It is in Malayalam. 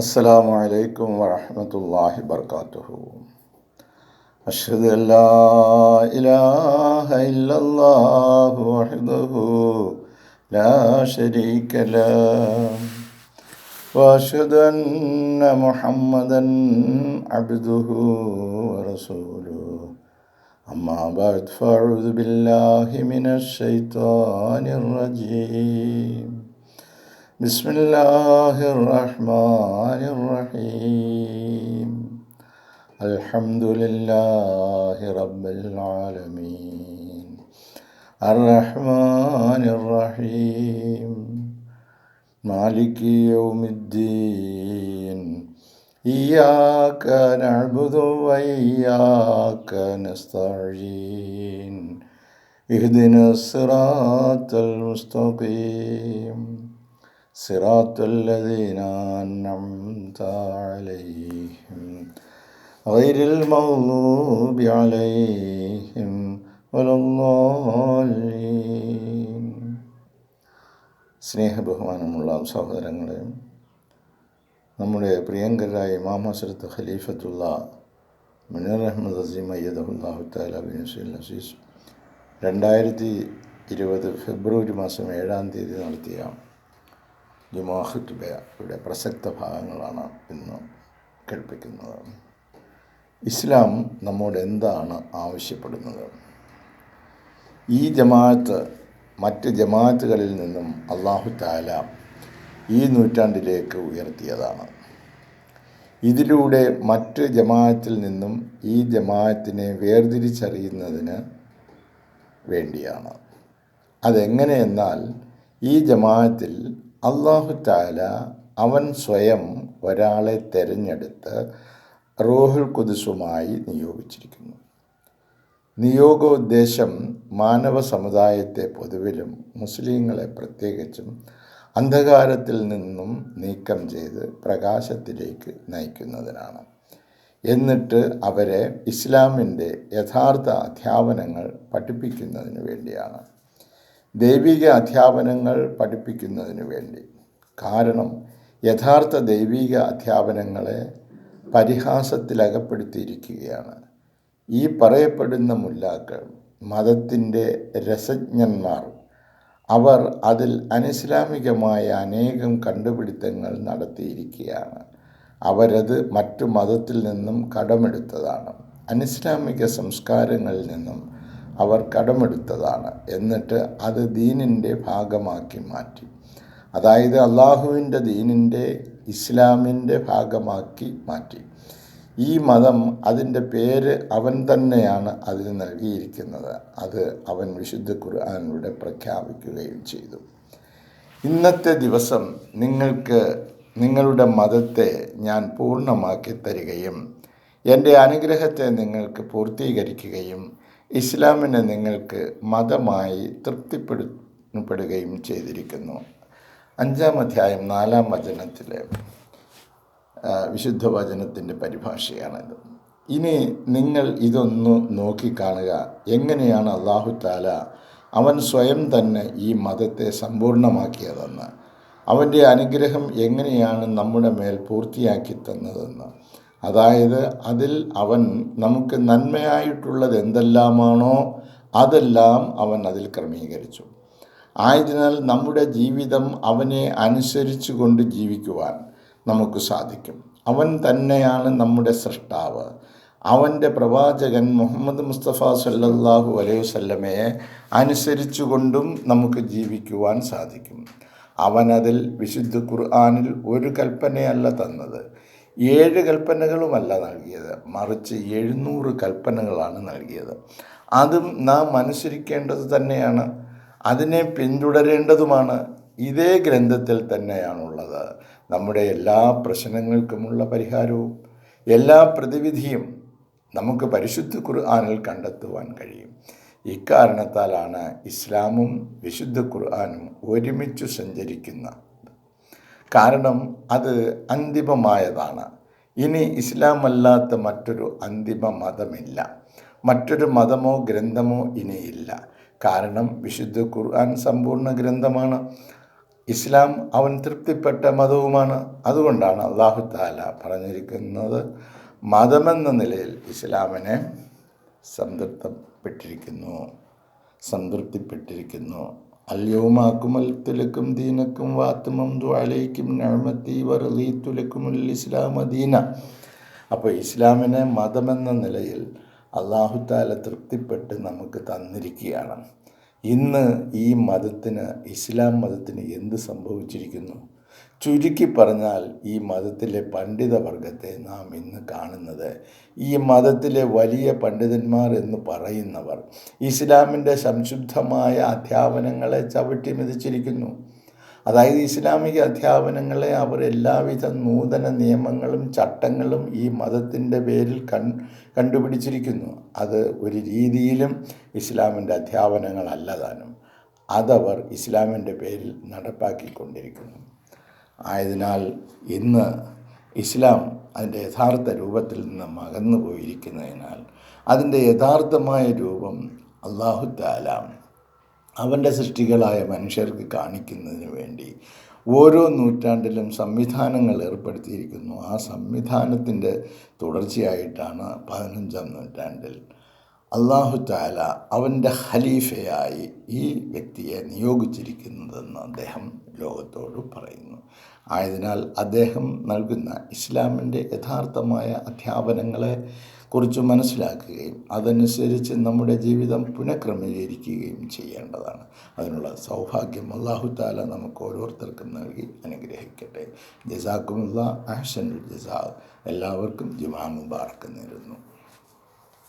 അസ്സലാമു അലൈക്കും വറഹ്മത്തുള്ളാഹി വബർക്കാത്തുഹു. അഷ്ഹദു അല്ലാ ഇലാഹ ഇല്ലല്ലാഹു വഹ്ദഹു ലാ ശരീക ലഹു വഅഷ്ഹദു അന്ന മുഹമ്മദൻ അബ്ദുഹു വറസൂലുഹു. അമ്മാ ബഅദ് ഫഅഊദു ബില്ലാഹി മിനശ് ശൈത്വാനിർ റജീം. ബിസ്മില്ലാഹിർ റഹ്മാനിർ റഹീം. അൽഹംദുലില്ലാഹി റബ്ബിൽ ആലമീൻ അർറഹ്മാനിർ റഹീം മാലികി യൗമിദ്ദീൻ. ഇയ്യാക നഅ്ബുദു വഇയ്യാക നസ്തഈൻ. ഇഹ്ദിനസ് സിറാത്തൽ മുസ്തഖീം സിറാത്തൽ ലദീന അൻഅംത അലൈഹിം ഗൈറിൽ മഗ്ദൂബി അലൈഹിം വലദ്ദാല്ലീൻ. സ്നേഹബഹുമാനമുള്ള സഹോദരങ്ങളെ, നമ്മുടെ പ്രിയങ്കരായ ഇമാം ഹസ്രത്ത് ഖലീഫത്തുള്ള മുനീർ അഹമ്മദ് അസീം അയ്യദഹുല്ലാഹു തആല ബിനസ്രിൽ അസീസ് 2020 ഫെബ്രുവരി മാസം 7-ാം തീയതി നടത്തിയ ജുമുഅ ഖുത്ബയുടെ പ്രസക്ത ഭാഗങ്ങളാണ് ഇന്ന് കേൾപ്പിക്കുന്നത്. ഇസ്ലാം നമ്മോട് എന്താണ് ആവശ്യപ്പെടുന്നത്? ഈ ജമാഅത്ത് മറ്റ് ജമാഅത്തുകളിൽ നിന്നും അല്ലാഹു തആല ഈ നൂറ്റാണ്ടിലേക്ക് ഉയർത്തിയതാണ്. ഇതിലൂടെ മറ്റ് ജമാഅത്തിൽ നിന്നും ഈ ജമാഅത്തിനെ വേർതിരിച്ചറിയുന്നതിന് വേണ്ടിയാണ്. അതെങ്ങനെയെന്നാൽ, ഈ ജമാഅത്തിൽ അല്ലാഹു തആല അവൻ സ്വയം ഒരാളെ തിരഞ്ഞെടുത്ത് റൂഹുൽ ഖുദ്സുമായി നിയോഗിച്ചിരിക്കുന്നു. നിയോഗോദ്ദേശം മാനവ സമുദായത്തെ പൊതുവിലും മുസ്ലിങ്ങളെ പ്രത്യേകിച്ചും അന്ധകാരത്തിൽ നിന്നും നീക്കം ചെയ്ത് പ്രകാശത്തിലേക്ക് നയിക്കുന്നതിനാണ്. എന്നിട്ട് അവരെ ഇസ്ലാമിൻ്റെ യഥാർത്ഥ അധ്യാപനങ്ങൾ പഠിപ്പിക്കുന്നതിന് വേണ്ടിയാണ്. ദൈവിക അധ്യാപനങ്ങൾ പഠിപ്പിക്കുന്നതിന് വേണ്ടി. കാരണം യഥാർത്ഥ ദൈവിക അധ്യാപനങ്ങളെ പരിഹാസത്തിലകപ്പെടുത്തിയിരിക്കുകയാണ്. ഈ പറയപ്പെടുന്ന മുല്ലാക്കൾ, മതത്തിൻ്റെ രസജ്ഞന്മാർ, അവർ അതിൽ അനിസ്ലാമികമായ അനേകം കണ്ടുപിടുത്തങ്ങൾ നടത്തിയിരിക്കുകയാണ്. അവരത് മറ്റു മതത്തിൽ നിന്നും കടമെടുത്തതാണ്. അനിസ്ലാമിക സംസ്കാരങ്ങളിൽ നിന്നും അവർ കടമെടുത്തതാണ്. എന്നിട്ട് അത് ദീനിൻ്റെ ഭാഗമാക്കി മാറ്റി. അതായത് അള്ളാഹുവിൻ്റെ ദീനിൻ്റെ, ഇസ്ലാമിൻ്റെ ഭാഗമാക്കി മാറ്റി. ഈ മതം, അതിൻ്റെ പേര് അവൻ തന്നെയാണ് അതിന് നൽകിയിരിക്കുന്നത്. അത് അവൻ വിശുദ്ധ ഖുർആനിലൂടെ പ്രഖ്യാപിക്കുകയും ചെയ്തു. ഇന്നത്തെ ദിവസം നിങ്ങൾക്ക് നിങ്ങളുടെ മതത്തെ ഞാൻ പൂർണ്ണമാക്കി തരികയും എൻ്റെ അനുഗ്രഹത്തെ നിങ്ങൾക്ക് പൂർത്തീകരിക്കുകയും ഇസ്ലാമിനെ നിങ്ങൾക്ക് മതമായി തൃപ്തിപ്പെടുകയും ചെയ്തിരിക്കുന്നു. 5-ാം അധ്യായം 4-ാം വചനത്തിലെ വിശുദ്ധ വചനത്തിൻ്റെ പരിഭാഷയാണിത്. ഇനി നിങ്ങൾ ഇതൊന്ന് നോക്കിക്കാണുക. എങ്ങനെയാണ് അല്ലാഹു തആല അവൻ സ്വയം തന്നെ ഈ മതത്തെ സമ്പൂർണ്ണമാക്കിയതെന്ന്, അവൻ്റെ അനുഗ്രഹം എങ്ങനെയാണ് നമ്മുടെ മേൽ പൂർത്തിയാക്കി തന്നതെന്ന്. അതായത് അതിൽ അവൻ നമുക്ക് നന്മയായിട്ടുള്ളത് എന്തെല്ലാമാണോ അതെല്ലാം അവൻ അതിൽ ക്രമീകരിച്ചു. ആയതിനാൽ നമ്മുടെ ജീവിതം അവനെ അനുസരിച്ചു കൊണ്ട് ജീവിക്കുവാൻ നമുക്ക് സാധിക്കും. അവൻ തന്നെയാണ് നമ്മുടെ സൃഷ്ടാവ്. അവൻ്റെ പ്രവാചകൻ മുഹമ്മദ് മുസ്തഫ സല്ലല്ലാഹു അലൈഹി വസല്ലമയെ അനുസരിച്ചു കൊണ്ടും നമുക്ക് ജീവിക്കുവാൻ സാധിക്കും. അവനതിൽ വിശുദ്ധ ഖുർആനിൽ ഒരു കൽപ്പനയല്ല തന്നത്, 7 കൽപ്പനകളുമല്ല നൽകിയത്, മറിച്ച് 700 കൽപ്പനകളാണ് നൽകിയത്. അതും നാം അനുസരിക്കേണ്ടത് തന്നെയാണ്, അതിനെ പിന്തുടരേണ്ടതുമാണ്. ഇതേ ഗ്രന്ഥത്തിൽ തന്നെയാണുള്ളത് നമ്മുടെ എല്ലാ പ്രശ്നങ്ങൾക്കുമുള്ള പരിഹാരവും. എല്ലാ പ്രതിവിധിയും നമുക്ക് പരിശുദ്ധ ഖുർആനിൽ കണ്ടെത്തുവാൻ കഴിയും. ഇക്കാരണത്താലാണ് ഇസ്ലാമും വിശുദ്ധ ഖുർആനും ഒരുമിച്ച് സഞ്ചരിക്കുന്നത്. കാരണം അത് അന്തിമമായതാണ്. ഇനി ഇസ്ലാമല്ലാത്ത മറ്റൊരു അന്തിമ മതമില്ല. മറ്റൊരു മതമോ ഗ്രന്ഥമോ ഇനിയില്ല. കാരണം വിശുദ്ധ ഖുർആൻ സമ്പൂർണ്ണ ഗ്രന്ഥമാണ്. ഇസ്ലാം അവൻ തൃപ്തിപ്പെട്ട മതവുമാണ്. അതുകൊണ്ടാണ് അല്ലാഹു തആല പറഞ്ഞിരിക്കുന്നത്, മതമെന്ന നിലയിൽ ഇസ്ലാമിനെ സംതൃപ്തിപ്പെട്ടിരിക്കുന്നു. അൽയൗമ അക്മൽതു ലക്കും ദീനക്കും വഅത്മംതു അലൈക്കും നിഅമതി വറളീതു ലക്കുമുൽ ഇസ്ലാമ ദീന. അപ്പോൾ ഇസ്ലാമിനെ മതമെന്ന നിലയിൽ അല്ലാഹു തആല തൃപ്തിപ്പെട്ട് നമുക്ക് തന്നിരിക്കുകയാണ്. ഇന്ന് ഈ മതത്തിന്, ഇസ്ലാം മതത്തിന് എന്ത് സംഭവിച്ചിരിക്കുന്നു? ചുരുക്കി പറഞ്ഞാൽ ഈ മതത്തിലെ പണ്ഡിതവർഗത്തെ നാം ഇന്ന് കാണുന്നത്, ഈ മതത്തിലെ വലിയ പണ്ഡിതന്മാർ എന്ന് പറയുന്നവർ ഇസ്ലാമിൻ്റെ സംശുദ്ധമായ അധ്യാപനങ്ങളെ ചവിട്ടി മെതിച്ചിരിക്കുന്നു. അതായത് ഇസ്ലാമിക അധ്യാപനങ്ങളെ അവർ എല്ലാവിധ നൂതന നിയമങ്ങളും ചട്ടങ്ങളും ഈ മതത്തിൻ്റെ പേരിൽ കണ്ടുപിടിച്ചിരിക്കുന്നു. അത് ഒരു രീതിയിലും ഇസ്ലാമിൻ്റെ അധ്യാപനങ്ങളല്ല താനും. അതവർ ഇസ്ലാമിൻ്റെ പേരിൽ നടപ്പാക്കിക്കൊണ്ടിരിക്കുന്നു. ആയതിനാൽ ഇന്ന് ഇസ്ലാം അതിൻ്റെ യഥാർത്ഥ രൂപത്തിൽ നിന്ന് അകന്നു പോയിരിക്കുന്നതിനാൽ അതിൻ്റെ യഥാർത്ഥമായ രൂപം അല്ലാഹു തആല അവൻ്റെ സൃഷ്ടികളായ മനുഷ്യർക്ക് കാണിക്കുന്നതിന് വേണ്ടി ഓരോ നൂറ്റാണ്ടിലും സംവിധാനങ്ങൾ ഏർപ്പെടുത്തിയിരിക്കുന്നു. ആ സംവിധാനത്തിൻ്റെ തുടർച്ചയായിട്ടാണ് 15-ാം നൂറ്റാണ്ടിൽ അല്ലാഹു തആല അവൻ്റെ ഖലീഫയായി ഈ വ്യക്തിയെ നിയോഗിച്ചിരിക്കുന്നതെന്ന് അദ്ദേഹം ലോകത്തോട് പറയുന്നു. ആയതിനാൽ അദ്ദേഹം നൽകുന്ന ഇസ്ലാമിൻ്റെ യഥാർത്ഥമായ അധ്യാപനങ്ങളെ കുറിച്ച് മനസ്സിലാക്കുകയും അതനുസരിച്ച് നമ്മുടെ ജീവിതം പുനഃക്രമീകരിക്കുകയും ചെയ്യേണ്ടതാണ്. അതിനുള്ള സൗഭാഗ്യം അല്ലാഹു തആല നമുക്ക് ഓരോരുത്തർക്കും നൽകി അനുഗ്രഹിക്കട്ടെ. ജസാക്കുമുല്ലാഹ് അഹ്സനുൽ ജസാ. എല്ലാവർക്കും ജുമാ മുബാറക്ക് നേരുന്നു.